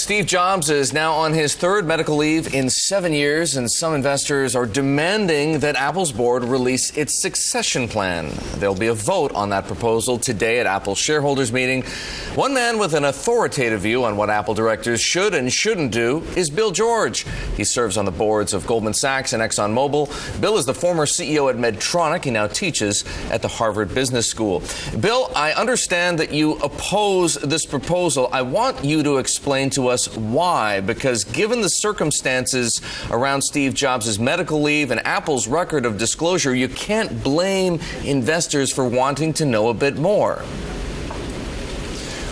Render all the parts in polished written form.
Steve Jobs is now on his third medical leave in 7 years, and some investors are demanding that Apple's board release its succession plan. There'll be a vote on that proposal today at Apple's shareholders meeting. One man with an authoritative view on what Apple directors should and shouldn't do is Bill George. He serves on the boards of Goldman Sachs and ExxonMobil. Bill is the former CEO at Medtronic. He now teaches at the Harvard Business School. Bill, I understand that you oppose this proposal. I want you to explain to us why, because given the circumstances around Steve Jobs' medical leave and Apple's record of disclosure, you can't blame investors for wanting to know a bit more.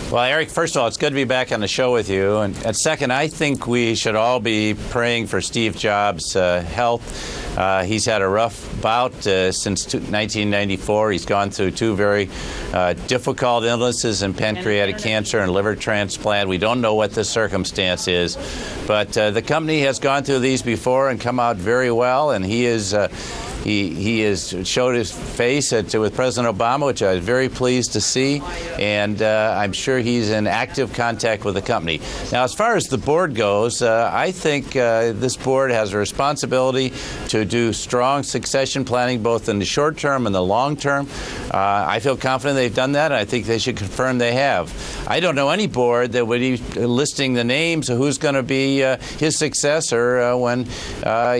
Well, Eric, first of all, it's good to be back on the show with you. And second, I think we should all be praying for Steve Jobs' health. He's had a rough bout since 1994. He's gone through two very difficult illnesses in pancreatic cancer and liver transplant. We don't know what the circumstance is, but the company has gone through these before and come out very well, and he is He has showed his face with President Obama, which I was very pleased to see, and I'm sure he's in active contact with the company. Now, as far as the board goes, I think this board has a responsibility to do strong succession planning, both in the short term and the long term. I feel confident they've done that, and I think they should confirm they have. I don't know any board that would be listing the names of who's going to be his successor when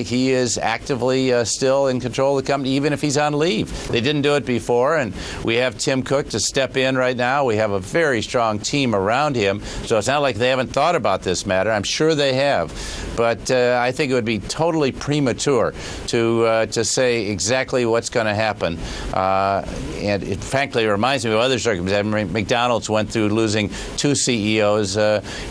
he is actively still in control of the company, even if he's on leave. They didn't do it before, and we have Tim Cook to step in right now. We have a very strong team around him, so it's not like they haven't thought about this matter. I'm sure they have, but I think it would be totally premature to say exactly what's going to happen. And it frankly reminds me of other circumstances. McDonald's went through losing two CEOs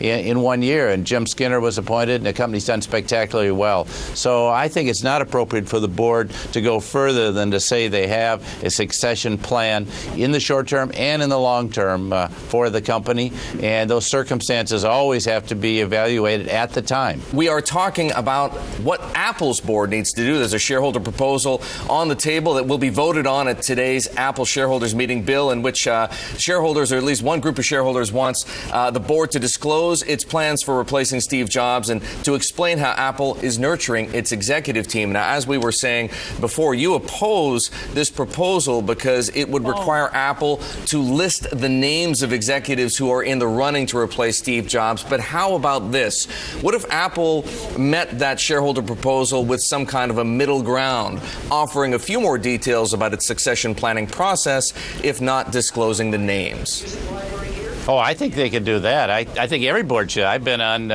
in 1 year, and Jim Skinner was appointed, and the company's done spectacularly well. So I think it's not appropriate for the board to go further than to say they have a succession plan in the short term and in the long term for the company, and those circumstances always have to be evaluated at the time. We are talking about what Apple's board needs to do. There's a shareholder proposal on the table that will be voted on at today's Apple shareholders meeting, Bill, in which shareholders, or at least one group of shareholders, wants the board to disclose its plans for replacing Steve Jobs and to explain how Apple is nurturing its executive team. Now, as we were saying before, you oppose this proposal because it would require Apple to list the names of executives who are in the running to replace Steve Jobs. But how about this? What if Apple met that shareholder proposal with some kind of a middle ground, offering a few more details about its succession planning process, if not disclosing the names? Oh, I think they could do that. I think every board should. I've been on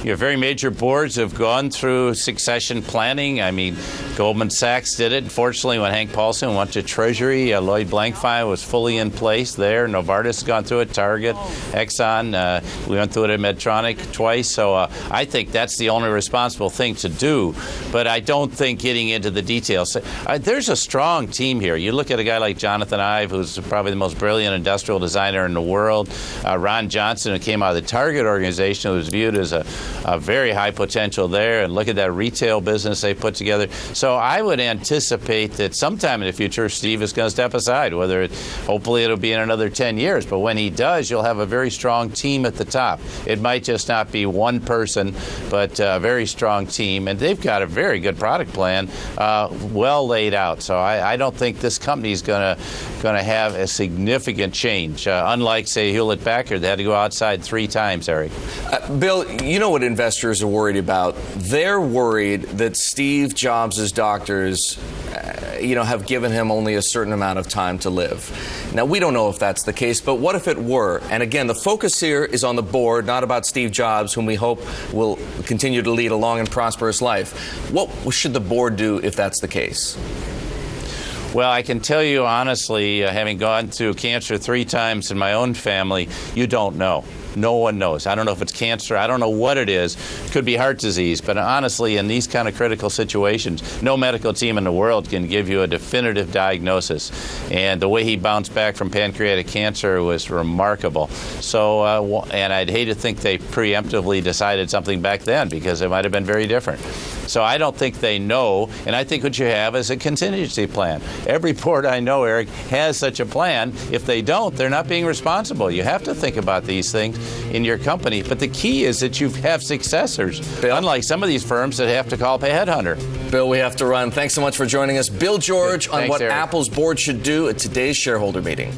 very major boards have gone through succession planning. I mean, Goldman Sachs did it. Unfortunately, when Hank Paulson went to Treasury, Lloyd Blankfein was fully in place there. Novartis has gone through it, Target, Exxon. We went through it at Medtronic twice. So I think that's the only responsible thing to do. But I don't think getting into the details. There's a strong team here. You look at a guy like Jonathan Ive, who's probably the most brilliant industrial designer in the world. Ron Johnson, who came out of the Target organization, who was viewed as a very high potential there, and look at that retail business they put together. So I would anticipate that sometime in the future, Steve is going to step aside, hopefully it'll be in another 10 years. But when he does, you'll have a very strong team at the top. It might just not be one person, but a very strong team. And they've got a very good product plan, well laid out. So I don't think this company is going to have a significant change, unlike, say, Hewlett-Packard. They had to go outside 3 times, Eric. Bill, you know what investors are worried about? They're worried that Steve Jobs' doctors, have given him only a certain amount of time to live. Now, we don't know if that's the case, but what if it were? And again, the focus here is on the board, not about Steve Jobs, whom we hope will continue to lead a long and prosperous life. What should the board do if that's the case? Well, I can tell you honestly, having gone through cancer 3 times in my own family, you don't know. No one knows. I don't know if it's cancer. I don't know what it is. It could be heart disease. But honestly, in these kind of critical situations, no medical team in the world can give you a definitive diagnosis. And the way he bounced back from pancreatic cancer was remarkable. So, and I'd hate to think they preemptively decided something back then, because it might have been very different. So I don't think they know, and I think what you have is a contingency plan. Every board I know, Eric, has such a plan. If they don't, they're not being responsible. You have to think about these things in your company. But the key is that you have successors, Bill? unlike some of these firms that have to call up a headhunter. Bill, we have to run. Thanks so much for joining us. Bill George on Thanks, what Eric. Apple's board should do at today's shareholder meeting.